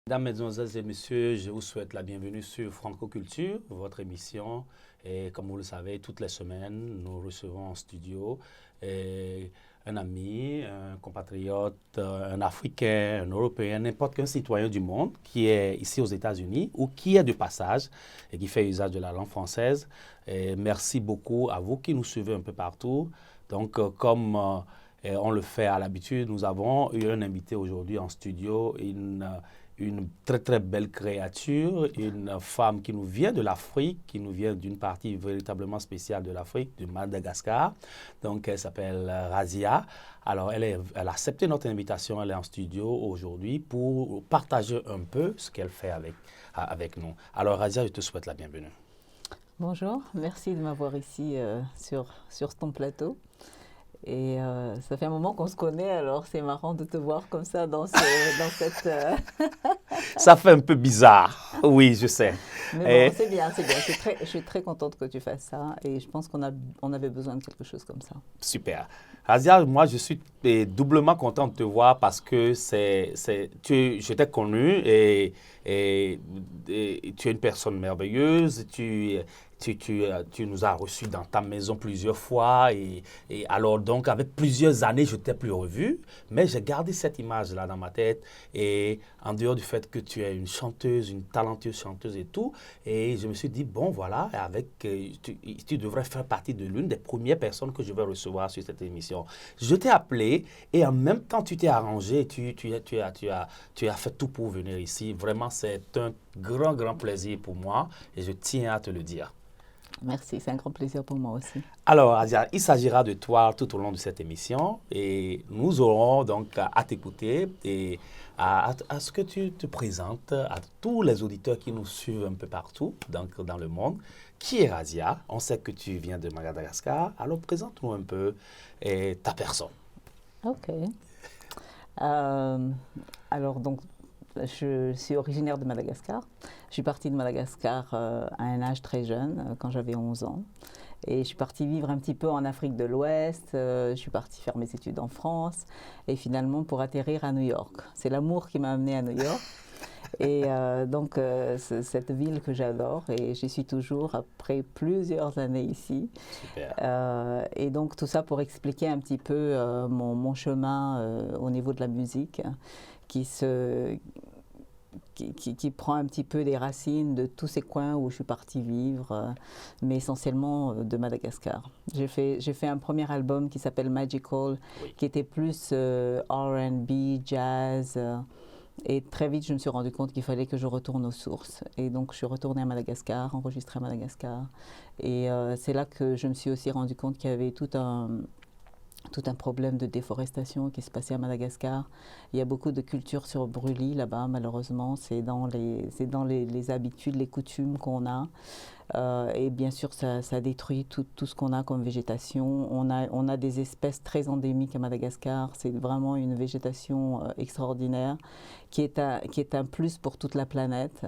Mesdames, Mesdemoiselles et Messieurs, je vous souhaite la bienvenue sur Franco Culture, votre émission. Et comme vous le savez, toutes les semaines, nous recevons en studio un ami, un compatriote, un Africain, un Européen, n'importe quel citoyen du monde qui est ici aux États-Unis ou qui est de passage et qui fait usage de la langue française. Et merci beaucoup à vous qui nous suivez un peu partout. Donc, comme on le fait à l'habitude, nous avons eu un invité aujourd'hui en studio, une très très belle créature, une femme qui nous vient de l'Afrique, qui nous vient d'une partie véritablement spéciale de l'Afrique, de Madagascar. Donc elle s'appelle Razia. Alors elle a accepté notre invitation, elle est en studio aujourd'hui pour partager un peu ce qu'elle fait avec nous. Alors Razia, je te souhaite la bienvenue. Bonjour, merci de m'avoir ici sur ton plateau. Et ça fait un moment qu'on se connaît, alors c'est marrant de te voir comme ça dans cette... Ça fait un peu bizarre, oui, je sais. Mais bon, c'est bien, c'est bien. Je suis très contente que tu fasses ça et je pense qu'on avait besoin de quelque chose comme ça. Super. Razia, moi, je suis doublement content de te voir parce que je t'ai connu et tu es une personne merveilleuse. Tu nous as reçus dans ta maison plusieurs fois et alors donc avec plusieurs années je t'ai plus revu, mais j'ai gardé cette image là dans ma tête et en dehors du fait que tu es une chanteuse, une talentueuse chanteuse et tout, et je me suis dit bon voilà, tu devrais faire partie de l'une des premières personnes que je vais recevoir sur cette émission. Je t'ai appelé et en même temps tu t'es arrangé, tu as fait tout pour venir ici. Vraiment c'est un grand plaisir pour moi et je tiens à te le dire. Merci, c'est un grand plaisir pour moi aussi. Alors, Asia, il s'agira de toi tout au long de cette émission et nous aurons donc à t'écouter et à ce que tu te présentes à tous les auditeurs qui nous suivent un peu partout dans le monde. Qui est Razia? On sait que tu viens de Madagascar, alors présente-nous un peu ta personne. Ok. Alors donc, je suis originaire de Madagascar. Je suis partie de Madagascar à un âge très jeune, quand j'avais 11 ans. Et je suis partie vivre un petit peu en Afrique de l'Ouest. Je suis partie faire mes études en France. Et finalement, pour atterrir à New York. C'est l'amour qui m'a amenée à New York. Et donc, cette ville que j'adore. Et j'y suis toujours après plusieurs années ici. Super. Et donc, tout ça pour expliquer un petit peu mon chemin au niveau de la musique qui prend un petit peu des racines de tous ces coins où je suis partie vivre, mais essentiellement de Madagascar. J'ai fait un premier album qui s'appelle Magical, Oui. qui était plus R&B, jazz, et très vite je me suis rendu compte qu'il fallait que je retourne aux sources. Et donc je suis retournée à Madagascar, enregistrée à Madagascar. Et c'est là que je me suis aussi rendu compte qu'il y avait tout un problème de déforestation qui se passait à Madagascar. Il y a beaucoup de culture sur brûlis là-bas, malheureusement. C'est dans les habitudes, les coutumes qu'on a. Et bien sûr, ça détruit tout ce qu'on a comme végétation. On a des espèces très endémiques à Madagascar. C'est vraiment une végétation extraordinaire qui est un plus pour toute la planète.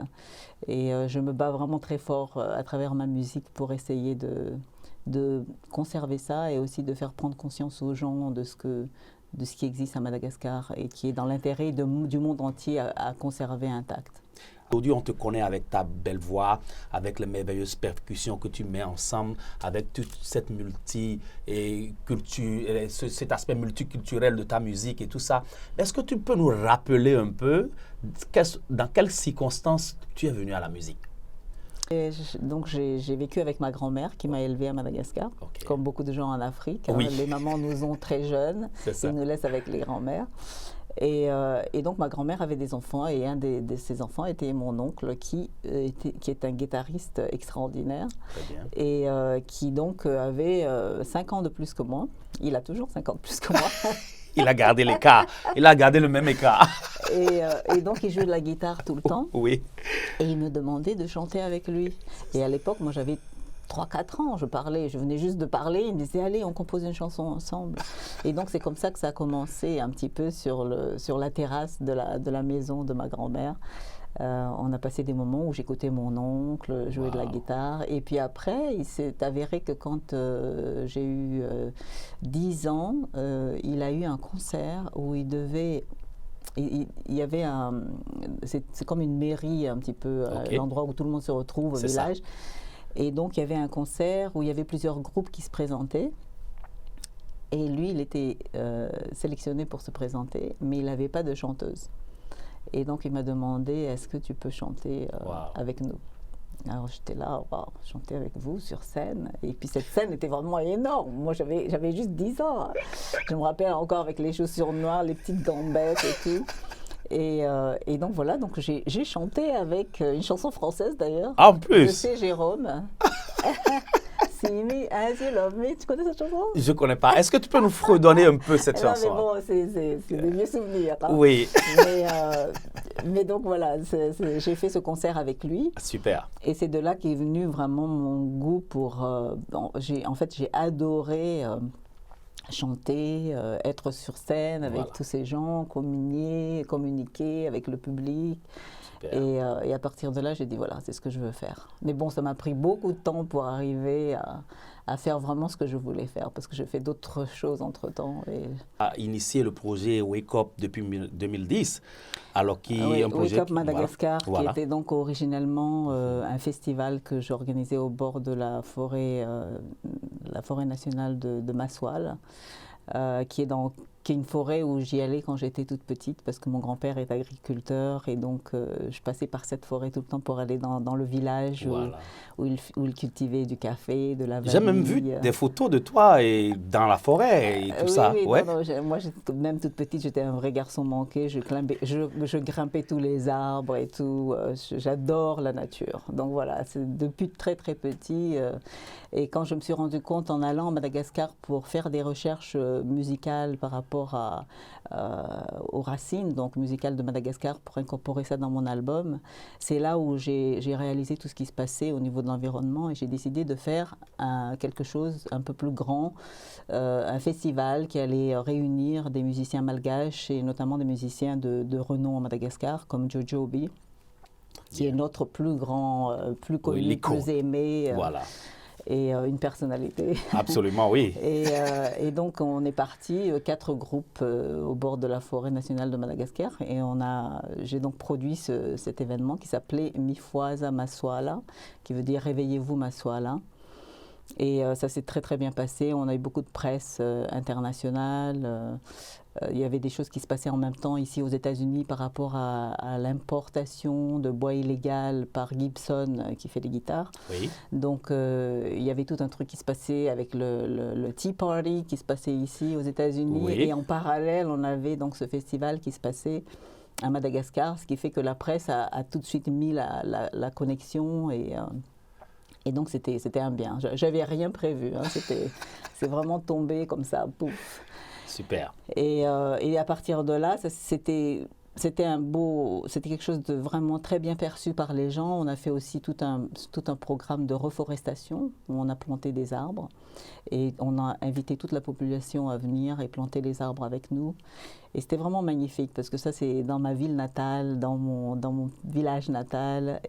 Et je me bats vraiment très fort à travers ma musique pour essayer de conserver ça et aussi de faire prendre conscience aux gens de ce qui existe à Madagascar et qui est dans l'intérêt du monde entier à conserver intact. Aujourd'hui, on te connaît avec ta belle voix, avec les merveilleuses percussions que tu mets ensemble, avec toute cette cet aspect multiculturel de ta musique et tout ça. Est-ce que tu peux nous rappeler un peu dans quelles circonstances tu es venu à la musique? Donc j'ai vécu avec ma grand-mère qui m'a élevée à Madagascar, Okay. comme beaucoup de gens en Afrique. Oui. Les mamans nous ont très jeunes, ils nous laissent avec les grands-mères. Et donc ma grand-mère avait des enfants et un de ses enfants était mon oncle qui est un guitariste extraordinaire. Très bien. Et qui donc avait 5 ans de plus que moi. Il a toujours 5 ans de plus que moi. Il a gardé l'écart. Il a gardé le même écart. Et donc, il jouait de la guitare tout le temps. Oui. Et il me demandait de chanter avec lui. Et à l'époque, moi, j'avais 3-4 ans, je venais juste de parler. Il me disait, allez, on compose une chanson ensemble. Et donc, c'est comme ça que ça a commencé un petit peu sur la terrasse de la maison de ma grand-mère. On a passé des moments où j'écoutais mon oncle jouer de la guitare. Et puis après, il s'est avéré que quand j'ai eu 10 ans, il a eu un concert où il devait il y avait c'est comme une mairie un petit peu, l'endroit où tout le monde se retrouve au village. Ça. Et donc il y avait un concert où il y avait plusieurs groupes qui se présentaient. Et lui, il était sélectionné pour se présenter, mais il n'avait pas de chanteuse. Et donc il m'a demandé, est-ce que tu peux chanter avec nous? Alors j'étais là, chanter avec vous sur scène. Et puis cette scène était vraiment énorme. Moi j'avais juste 10 ans. Je me rappelle encore avec les chaussures noires, les petites gambettes et tout. Et donc voilà, donc j'ai chanté avec une chanson française d'ailleurs. En plus. De C. Jérôme. See me as you love me. Tu connais cette chanson? Je ne connais pas. Est-ce que tu peux nous redonner un peu cette chanson? Non, mais bon, c'est des vieux souvenirs. Hein. Oui. Mais donc voilà, j'ai fait ce concert avec lui. Super. Et c'est de là qu'est venu vraiment mon goût pour... j'ai adoré chanter, être sur scène avec tous ces gens, communiquer avec le public. Et à partir de là, j'ai dit, voilà, c'est ce que je veux faire. Mais bon, ça m'a pris beaucoup de temps pour arriver à faire vraiment ce que je voulais faire, parce que j'ai fait d'autres choses entre-temps. A initié le projet Wake Up depuis 2010, alors un projet... Wake Up Madagascar, qui était donc originellement un festival que j'organisais au bord de la forêt nationale de Massoal, qui est une forêt où j'y allais quand j'étais toute petite parce que mon grand-père est agriculteur et donc je passais par cette forêt tout le temps pour aller dans le village où il cultivait du café, de la vanille. J'ai même vu des photos de toi et dans la forêt et tout ça. Oui, ouais. Non, moi, même toute petite, j'étais un vrai garçon manqué. Je grimpais tous les arbres et tout. J'adore la nature. Donc voilà, c'est depuis très très petit. Et quand je me suis rendu compte en allant à Madagascar pour faire des recherches musicales par rapport aux racines, donc musicales de Madagascar, pour incorporer ça dans mon album, c'est là où j'ai réalisé tout ce qui se passait au niveau de l'environnement et j'ai décidé de faire quelque chose un peu plus grand, un festival qui allait réunir des musiciens malgaches et notamment des musiciens de renom à Madagascar, comme Jojo Obi, qui est notre plus grand, plus connu, plus aimé. Voilà. Et une personnalité. Absolument, oui. Et donc, on est parti, 4 groupes au bord de la forêt nationale de Madagascar. Et j'ai donc produit cet événement qui s'appelait Mifuaza Maswala, qui veut dire Réveillez-vous Maswala. Et ça s'est très très bien passé. On a eu beaucoup de presse internationale. Il y avait des choses qui se passaient en même temps ici aux États-Unis par rapport à l'importation de bois illégal par Gibson qui fait des guitares. Oui. Donc il y avait tout un truc qui se passait avec le Tea Party qui se passait ici aux États-Unis. Oui. Et en parallèle, on avait donc ce festival qui se passait à Madagascar, ce qui fait que la presse a tout de suite mis la connexion et donc, c'était un bien. J'avais rien prévu. Hein. C'est vraiment tombé comme ça, pouf. Super. Et à partir de là, c'était quelque chose de vraiment très bien perçu par les gens. On a fait aussi tout un programme de reforestation où on a planté des arbres. Et on a invité toute la population à venir et planter les arbres avec nous. Et c'était vraiment magnifique parce que ça, c'est dans ma ville natale, dans mon village natal.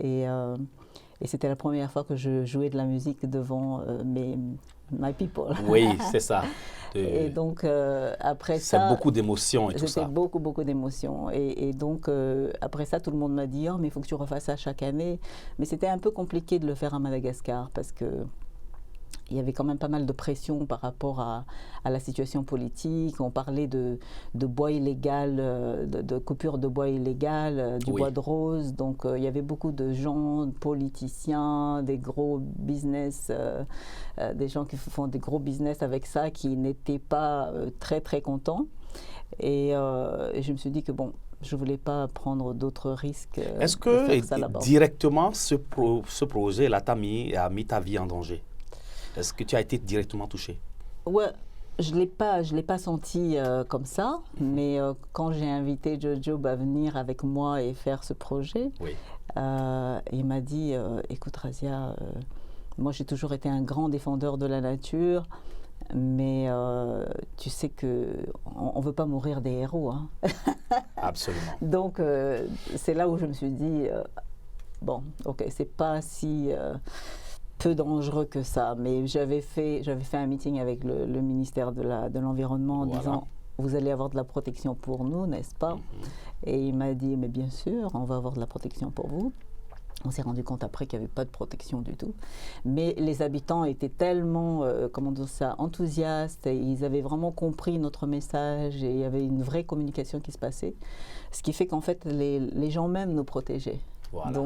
Et c'était la première fois que je jouais de la musique devant my people. Oui, c'est ça. Et donc, après ça... C'est beaucoup d'émotions et tout ça. C'était beaucoup, beaucoup d'émotions. Et donc, après ça, tout le monde m'a dit « Oh, mais il faut que tu refasses ça chaque année. » Mais c'était un peu compliqué de le faire à Madagascar parce que il y avait quand même pas mal de pression par rapport à la situation politique. On parlait de bois illégal, de coupure de bois illégal, du bois de rose. Donc, il y avait beaucoup de gens, politiciens, des gros business, des gens qui font des gros business avec ça, qui n'étaient pas très, très contents. Et je me suis dit que bon, je ne voulais pas prendre d'autres risques. Est-ce que directement ce projet-là a mis ta vie en danger? Est-ce que tu as été directement touché? Ouais, je l'ai pas senti comme ça, mais quand j'ai invité Jojo à venir avec moi et faire ce projet, oui. Il m'a dit, écoute Razia, moi j'ai toujours été un grand défendeur de la nature, mais tu sais qu'on ne veut pas mourir des héros. Hein. Absolument. Donc c'est là où je me suis dit, bon, ok, c'est pas si... peu dangereux que ça, mais j'avais fait un meeting avec le ministère de l'Environnement en disant vous allez avoir de la protection pour nous, n'est-ce pas? Et il m'a dit, mais bien sûr, on va avoir de la protection pour vous. On s'est rendu compte après qu'il n'y avait pas de protection du tout. Mais les habitants étaient tellement, comment dire ça, enthousiastes. Et ils avaient vraiment compris notre message et il y avait une vraie communication qui se passait. Ce qui fait qu'en fait, les gens même nous protégeaient. Voilà.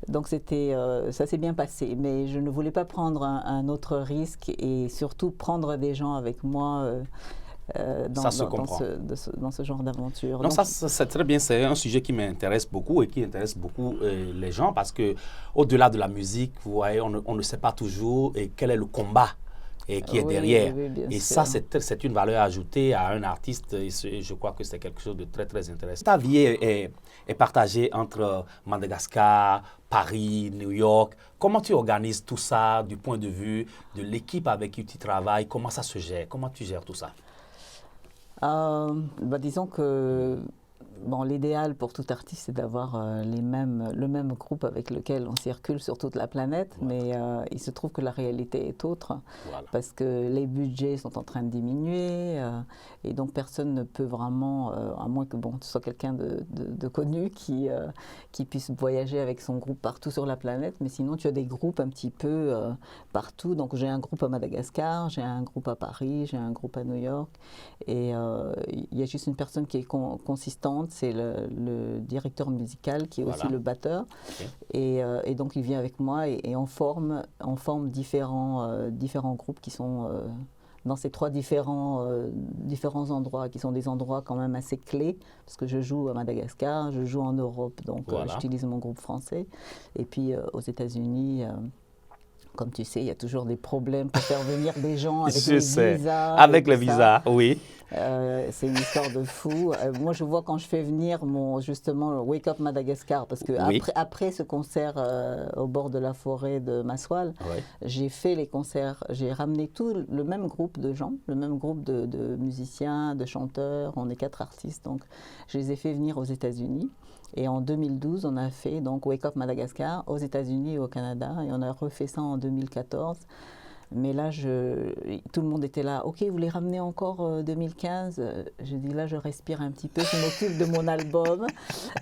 Donc c'était, ça s'est bien passé. Mais je ne voulais pas prendre un autre risque et surtout prendre des gens avec moi dans ce genre d'aventure. Donc ça, c'est très bien. C'est un sujet qui m'intéresse beaucoup et qui intéresse beaucoup les gens parce qu'au-delà de la musique, vous voyez, on ne sait pas toujours quel est le combat qui est derrière. Et ça, c'est une valeur ajoutée à un artiste. Et je crois que c'est quelque chose de très, très intéressant. Ta vie est partagée entre Madagascar, Paris, New York. Comment tu organises tout ça du point de vue de l'équipe avec qui tu travailles? Comment ça se gère? Comment tu gères tout ça? Disons que l'idéal pour tout artiste, c'est d'avoir le même groupe avec lequel on circule sur toute la planète, mais il se trouve que la réalité est autre, parce que les budgets sont en train de diminuer, et donc personne ne peut vraiment, à moins que ce soit quelqu'un de connu qui puisse voyager avec son groupe partout sur la planète, mais sinon tu as des groupes un petit peu partout. Donc j'ai un groupe à Madagascar, j'ai un groupe à Paris, j'ai un groupe à New York, et il y a juste une personne qui est consistante, c'est le directeur musical qui est aussi le batteur. Et donc il vient avec moi et on forme différents groupes qui sont dans ces trois différents endroits, qui sont des endroits quand même assez clés, parce que je joue à Madagascar, je joue en Europe, donc j'utilise mon groupe français. Et puis aux États-Unis, comme tu sais, il y a toujours des problèmes pour faire venir des gens avec les visas. Avec les visas, oui. C'est une histoire de fou. Moi, je vois quand je fais venir justement Wake Up Madagascar, parce que après ce concert au bord de la forêt de Maswal, j'ai fait les concerts, j'ai ramené tout le même groupe de gens, le même groupe de musiciens, de chanteurs. On est 4 artistes, donc je les ai fait venir aux États-Unis. Et en 2012, on a fait donc Wake Up Madagascar aux États-Unis et au Canada, et on a refait ça en 2014. Mais là, tout le monde était là. OK, vous les ramenez encore 2015 ? Je dis là, je respire un petit peu. Je m'occupe de mon album,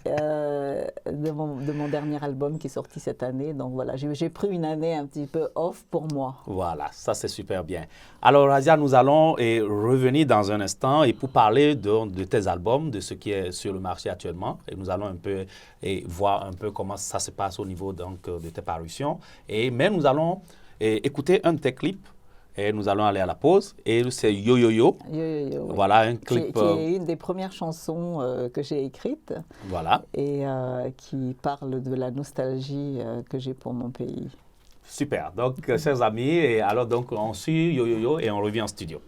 de mon dernier album qui est sorti cette année. Donc voilà, j'ai pris une année un petit peu off pour moi. Voilà, ça c'est super bien. Alors Razia, nous allons revenir dans un instant et pour parler de tes albums, de ce qui est sur le marché actuellement. Et nous allons un peu voir un peu comment ça se passe au niveau donc, de tes parutions. Mais nous allons écouter un de tes clips et nous allons aller à la pause. Et c'est Yo Yo Yo. Yo Yo Yo. Voilà un clip. Qui est une des premières chansons que j'ai écrites. Voilà. Et qui parle de la nostalgie que j'ai pour mon pays. Super. Donc, chers amis, et alors donc on suit Yo Yo Yo et on revient en studio.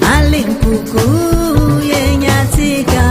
Alimpuku ye nyatika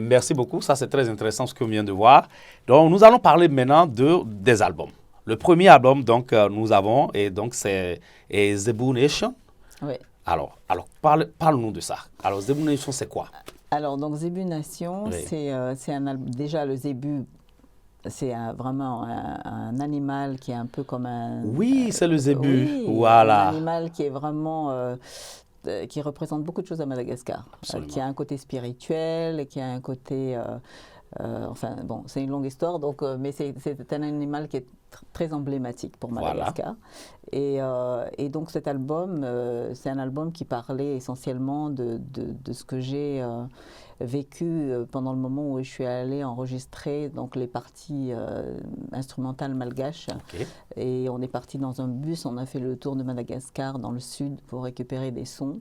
merci beaucoup. Ça, c'est très intéressant ce qu'on vient de voir. Donc, nous allons parler maintenant des albums. Le premier album, donc, nous avons, et donc, c'est Zebu Nation. Oui. Alors parle-nous de ça. Alors, Zebu Nation, c'est quoi? Alors, donc, Zebu Nation, Oui. c'est un album. Déjà, le zébu, c'est vraiment un animal qui est un peu comme un... Oui, c'est le zébu. Oui, Voilà. un animal qui est vraiment... qui représente beaucoup de choses à Madagascar. Qui a un côté spirituel, qui a un côté... enfin, bon, c'est une longue histoire, donc, mais c'est un animal qui est très emblématique pour Madagascar. Voilà. Et donc cet album, c'est un album qui parlait essentiellement de ce que j'ai vécu pendant le moment où je suis allée enregistrer donc, les parties instrumentales malgaches. Okay. Et on est parti dans un bus, on a fait le tour de Madagascar dans le sud pour récupérer des sons.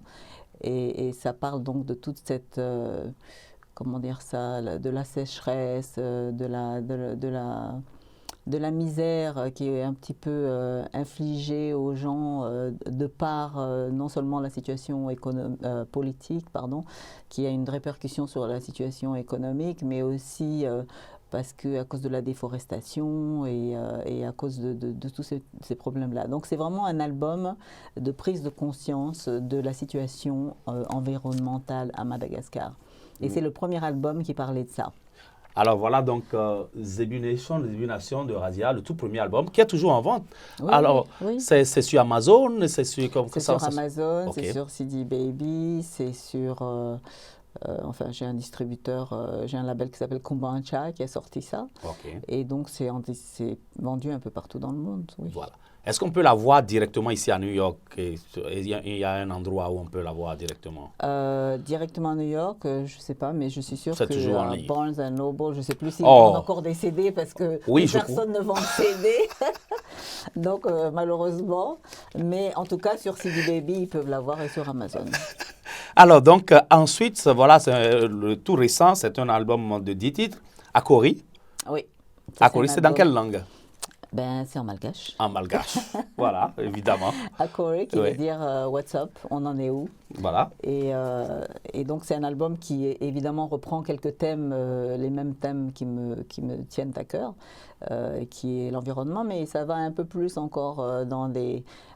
Et ça parle donc de toute cette... comment dire ça, de la sécheresse, de la misère qui est un petit peu infligée aux gens de par non seulement la situation politique, qui a une répercussion sur la situation économique, mais aussi parce qu'à cause de la déforestation et à cause de tous ces problèmes-là. Donc c'est vraiment un album de prise de conscience de la situation environnementale à Madagascar. Et c'est le premier album qui parlait de ça. Alors voilà donc Zebu Nation de Razia, le tout premier album qui est toujours en vente. Oui, alors oui. C'est sur Amazon, c'est sur comme c'est ça. Sur Amazon, okay. C'est sur CD Baby, c'est sur enfin j'ai un distributeur, j'ai un label qui s'appelle Kumbancha qui a sorti ça. Okay. Et donc c'est vendu un peu partout dans le monde. Oui. Voilà. Est-ce qu'on peut la voir directement ici à New York? Il y a un endroit où on peut la voir directement? Directement à New York, je ne sais pas, mais je suis sûre que Barnes & Noble, je ne sais plus s'ils vendent encore des CD parce que personne ne vend de CD. Donc malheureusement, mais en tout cas sur CD Baby, ils peuvent l'avoir et sur Amazon. Alors donc ensuite, voilà, le tout récent, c'est un album de 10 titres, Akori. Oui. Akori, c'est dans quelle langue? Ben, c'est en malgache. En malgache, voilà, évidemment. Akori, qui veut dire What's up, on en est où? Voilà. Et donc, c'est un album qui, évidemment, reprend quelques thèmes, les mêmes thèmes qui me tiennent à cœur, qui est l'environnement, mais ça va un peu plus encore dans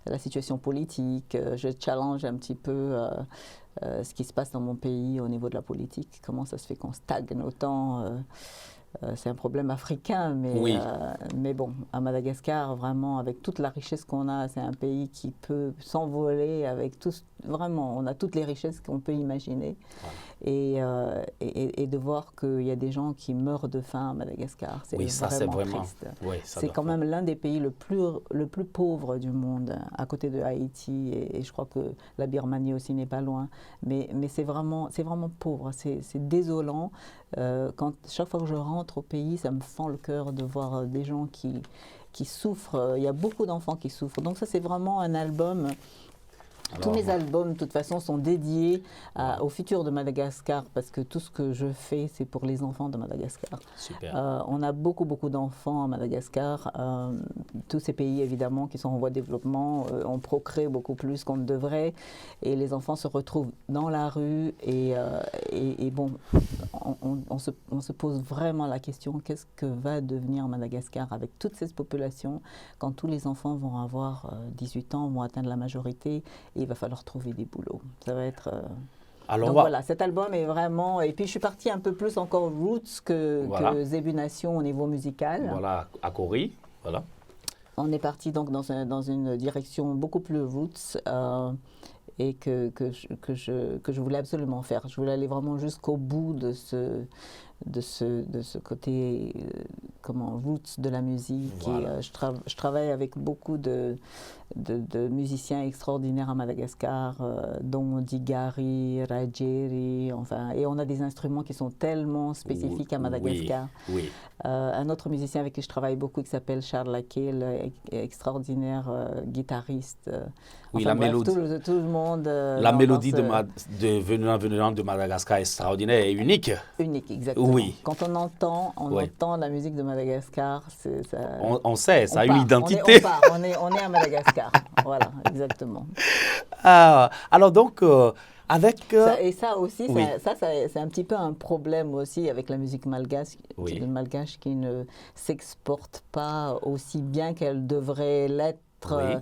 la situation politique. Je challenge un petit peu ce qui se passe dans mon pays au niveau de la politique. Comment ça se fait qu'on stagne autant c'est un problème africain, mais bon, à Madagascar, vraiment, avec toute la richesse qu'on a, c'est un pays qui peut s'envoler avec vraiment, on a toutes les richesses qu'on peut imaginer. Voilà. Et de voir qu'il y a des gens qui meurent de faim à Madagascar, c'est vraiment triste. Oui, c'est quand même l'un des pays le plus pauvre du monde, à côté de Haïti, et je crois que la Birmanie aussi n'est pas loin. Mais c'est vraiment pauvre, c'est désolant. Chaque fois que je rentre au pays, ça me fend le cœur de voir des gens qui souffrent. Il y a beaucoup d'enfants qui souffrent. Donc ça, c'est vraiment un album... Tous mes albums, de toute façon, sont dédiés au futur de Madagascar parce que tout ce que je fais, c'est pour les enfants de Madagascar. Super. On a beaucoup d'enfants à Madagascar. Tous ces pays, évidemment, qui sont en voie de développement, on procrée beaucoup plus qu'on ne devrait. Et les enfants se retrouvent dans la rue. Et bon, on se pose vraiment la question, qu'est-ce que va devenir Madagascar avec toute cette population quand tous les enfants vont avoir 18 ans, vont atteindre la majorité. Il va falloir trouver des boulots. Ça va être... Donc voilà, cet album est vraiment... Et puis je suis partie un peu plus encore roots que Zebu Nation au niveau musical. Voilà, Akori, voilà. On est parti donc dans une direction beaucoup plus roots et que je voulais absolument faire. Je voulais aller vraiment jusqu'au bout de ce côté roots de la musique. Voilà. Et, je travaille avec beaucoup de musiciens extraordinaires à Madagascar, dont Digari, Rajeri, enfin, et on a des instruments qui sont tellement spécifiques à Madagascar. Oui. Un autre musicien avec qui je travaille beaucoup qui s'appelle Charles Laquet, extraordinaire guitariste. Oui, enfin, la mélodie. Tout le monde. La mélodie venant de Madagascar est extraordinaire et unique. Unique, exactement. Oui. Quand on entend la musique de Madagascar, ça, on sait, ça a une identité. On est à Madagascar. Voilà, exactement. Alors donc, avec... Et ça aussi, oui. c'est un petit peu un problème aussi avec la musique malgache, Oui. malgache qui ne s'exporte pas aussi bien qu'elle devrait l'être. Oui.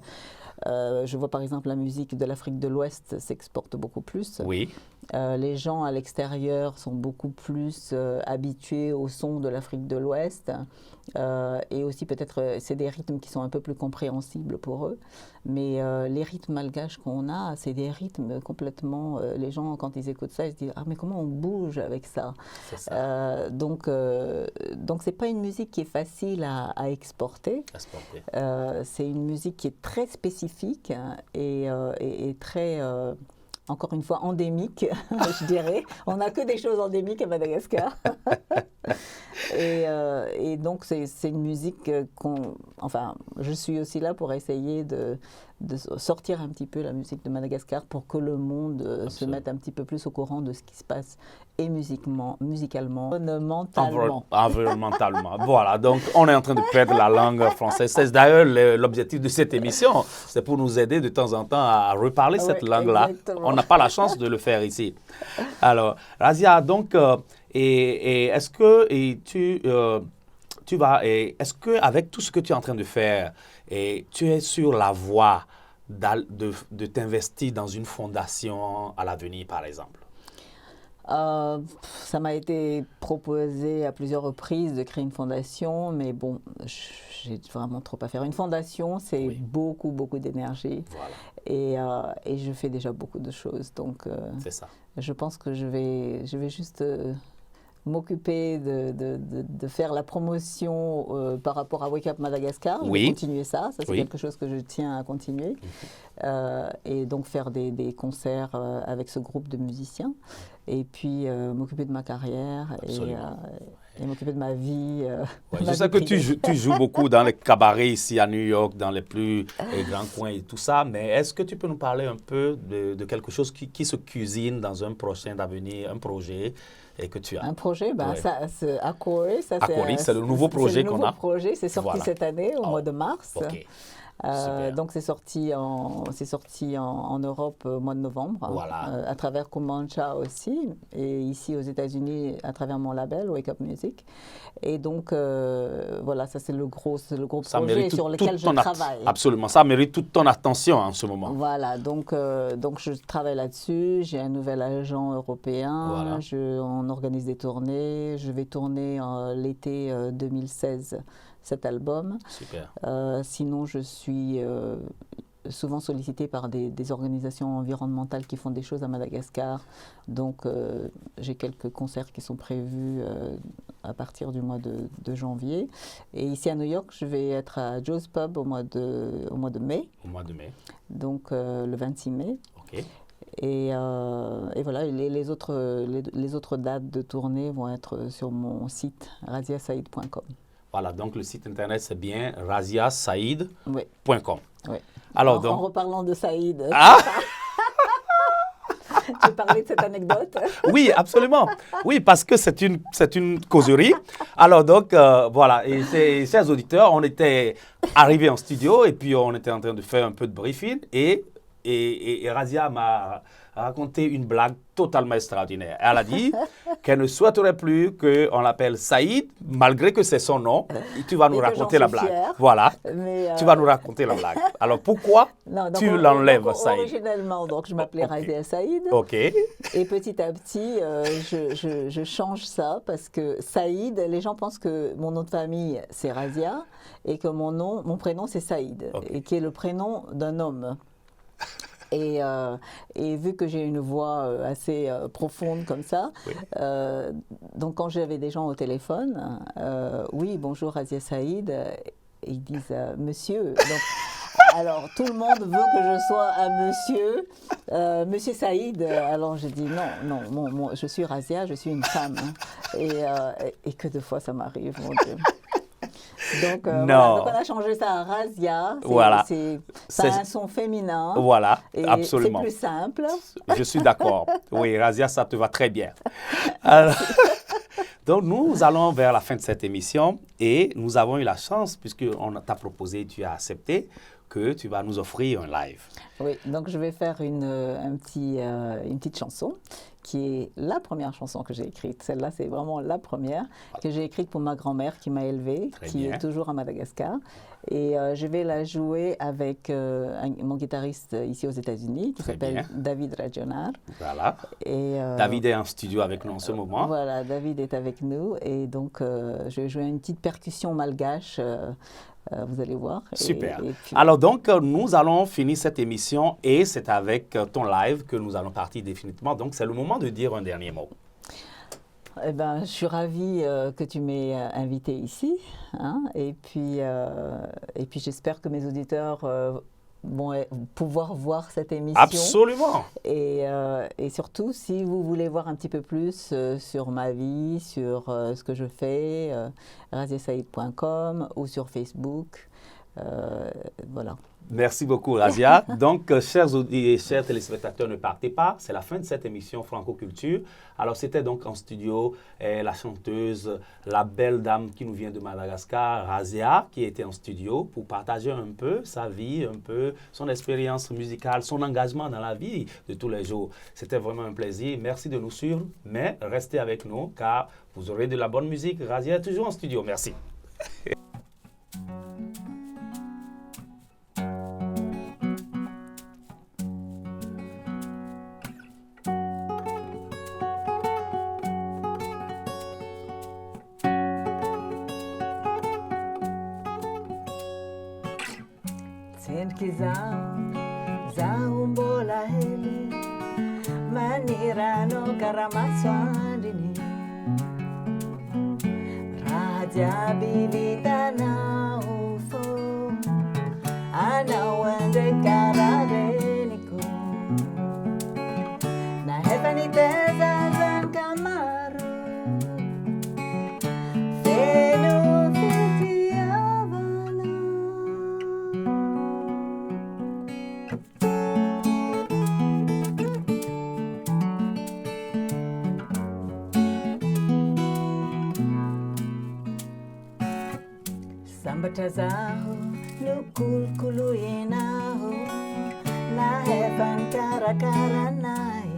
Je vois par exemple la musique de l'Afrique de l'Ouest s'exporte beaucoup plus. Oui. Les gens à l'extérieur sont beaucoup plus habitués au son de l'Afrique de l'Ouest. Et aussi peut-être c'est des rythmes qui sont un peu plus compréhensibles pour eux. Mais les rythmes malgaches qu'on a, c'est des rythmes complètement... les gens, quand ils écoutent ça, ils se disent « Ah, mais comment on bouge avec ça ?» Donc c'est pas une musique qui est facile à exporter. C'est une musique qui est très spécifique et très... encore une fois, endémique, je dirais. On n'a que des choses endémiques à Madagascar. Et donc, c'est une musique Enfin, je suis aussi là pour essayer de sortir un petit peu la musique de Madagascar pour que le monde se mette un petit peu plus au courant de ce qui se passe, et musicalement, environnementalement. Environnementalement. Voilà, donc on est en train de perdre la langue française. C'est d'ailleurs l'objectif de cette émission. C'est pour nous aider de temps en temps à reparler cette langue-là. On n'a pas la chance de le faire ici. Alors, Razia, donc, est-ce que est-ce qu'avec tout ce que tu es en train de faire, tu es sur la voie de t'investir dans une fondation à l'avenir, par exemple? Ça m'a été proposé à plusieurs reprises de créer une fondation, mais bon, j'ai vraiment trop à faire. Une fondation, c'est beaucoup, beaucoup d'énergie. Voilà. Et je fais déjà beaucoup de choses. Donc, c'est ça. Je pense que je vais juste m'occuper de faire la promotion par rapport à Wake Up Madagascar. Je vais continuer ça. Ça, c'est quelque chose que je tiens à continuer. Et donc faire des concerts avec ce groupe de musiciens. Et puis m'occuper de ma carrière et m'occuper de ma vie. Je sais que tu joues beaucoup dans les cabarets ici à New York, dans les plus grands coins et tout ça, mais est-ce que tu peux nous parler un peu de quelque chose qui se cuisine dans un prochain avenir, un projet et que tu as? Un projet, c'est Akori. Akori, c'est le nouveau projet qu'on a. C'est le nouveau projet, c'est sorti cette année, au mois de mars. Okay. Donc c'est sorti en Europe au mois de novembre, à travers Kumancha aussi, et ici aux États-Unis à travers mon label Wake Up Music. Et donc voilà, ça c'est le gros projet sur lequel je travaille. Absolument, ça mérite toute ton attention en ce moment. Voilà, donc je travaille là-dessus. J'ai un nouvel agent européen. On organise des tournées. Je vais tourner l'été 2016. Cet album. Super. Sinon, je suis souvent sollicitée par des organisations environnementales qui font des choses à Madagascar. Donc, j'ai quelques concerts qui sont prévus à partir du mois de janvier. Et ici à New York, je vais être à Joe's Pub au mois de mai. Au mois de mai. Donc, le 26 mai. OK. Et voilà, les autres dates de tournée vont être sur mon site raziasaid.com. Voilà, donc le site internet, c'est bien raziasaid.com. Oui. Alors, en reparlant de Saïd. Ah! Tu veux parler de cette anecdote? Oui, absolument. Oui, parce que c'est une causerie. Alors donc, voilà, et chers auditeurs, on était arrivés en studio et puis on était en train de faire un peu de briefing et Razia m'a raconté une blague totalement extraordinaire. Elle a dit qu'elle ne souhaiterait plus qu'on l'appelle Saïd, malgré que c'est son nom. Et tu vas nous raconter la blague. Voilà. Tu vas nous raconter la blague. Alors pourquoi tu l'enlèves, Saïd? Originellement, je m'appelais Razia Saïd. OK. Et petit à petit, je change ça parce que Saïd, les gens pensent que mon nom de famille, c'est Razia et que mon prénom, c'est Saïd, et qui est le prénom d'un homme. Et vu que j'ai une voix assez profonde comme ça, donc quand j'avais des gens au téléphone, oui, bonjour Razia Saïd, ils disent monsieur. Donc, alors tout le monde veut que je sois un monsieur Saïd. Alors je dis non, je suis Razia, je suis une femme. Et que de fois ça m'arrive, mon Dieu. Donc, donc on a changé ça à Razia. Ça a un son féminin. Voilà, absolument. C'est plus simple. Je suis d'accord. Oui, Razia, ça te va très bien. Alors, donc, nous allons vers la fin de cette émission et nous avons eu la chance, puisqu'on t'a proposé, tu as accepté, que tu vas nous offrir un live. Oui, donc je vais faire une petite chanson qui est la première chanson que j'ai écrite. Celle-là, c'est vraiment la première que j'ai écrite pour ma grand-mère qui m'a élevée, qui est toujours à Madagascar. Et je vais la jouer avec mon guitariste ici aux États-Unis qui s'appelle David Rajonar. Voilà. Et, David est en studio avec nous en ce moment. Voilà, David est avec nous. Et donc, je vais jouer une petite percussion malgache. Vous allez voir. Super. Alors donc, nous allons finir cette émission et c'est avec ton live que nous allons partir définitivement. Donc, c'est le moment de dire un dernier mot. Eh ben, je suis ravie que tu m'aies invité ici. Hein, et puis j'espère que mes auditeurs vont pouvoir voir cette émission. Absolument. Et surtout, si vous voulez voir un petit peu plus sur ma vie, sur ce que je fais, raziasaïd.com ou sur Facebook. Voilà. Merci beaucoup, Razia. Donc, chers auditeurs et chers téléspectateurs, ne partez pas. C'est la fin de cette émission Franco-Culture. Alors, c'était donc en studio la chanteuse, la belle dame qui nous vient de Madagascar, Razia, qui était en studio pour partager un peu sa vie, un peu son expérience musicale, son engagement dans la vie de tous les jours. C'était vraiment un plaisir. Merci de nous suivre, mais restez avec nous car vous aurez de la bonne musique. Razia est toujours en studio. Merci. Zaumbola hele manirano karamaswandini Raja bivitana ufo ana wende karadeniko na heaven iteza zan kamaru fenu fiti avana. Sambatazaho nukul kuluinaho na heaven karakara nai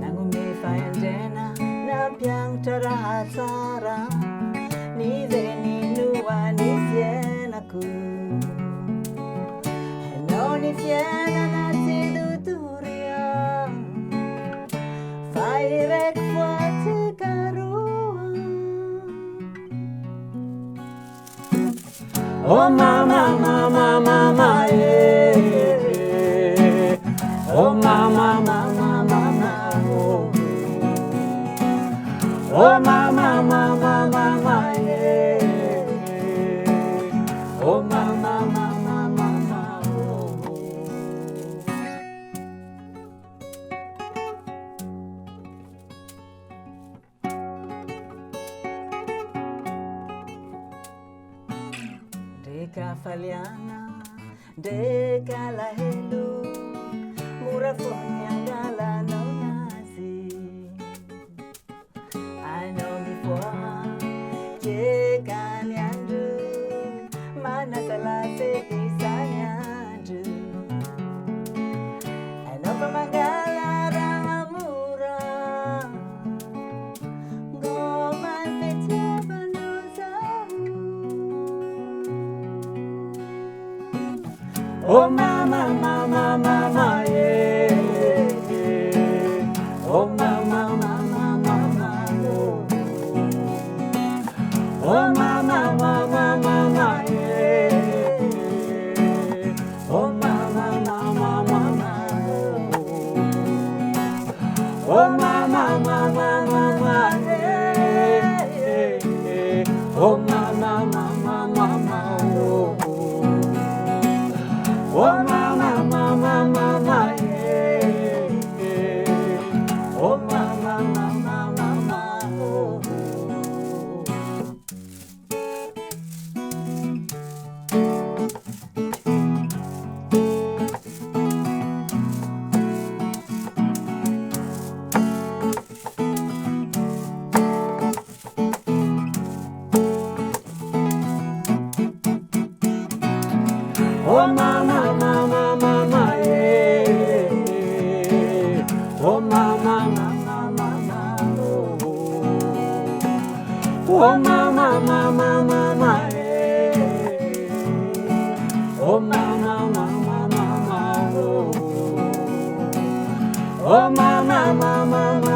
nangumifa jena na piang tarahasara ni zeni nuwa ni siena ku no ni siena na siduturia fairek fuati karua. Oh mama, mama, mama, yeah. Oh mama, mama, mama, oh. Oh mama, mama, mama, yeah. Oh mama, mama, mama, oh. Deka faliana, deka la helu, murafonya gala no nazi. I know before, deka nyandu, manatala se isanyandu. I know pamangala ramura, go man fitye banuza. Oh mama, mama, mama, yeah. Oh mama, mama, mama, oh. Oh mama, mama, mama, yeah. Oh mama, mama, mama, oh. Oh mama, mama, mama, yeah. Oh mama, mama, mama, oh. Oh mama, mama, mama, yeah. Oh mama, mama, mama, oh. Oh mama, mama, mama, eh. Oh mama, mama, mama, oh. Oh mama, mama, mama.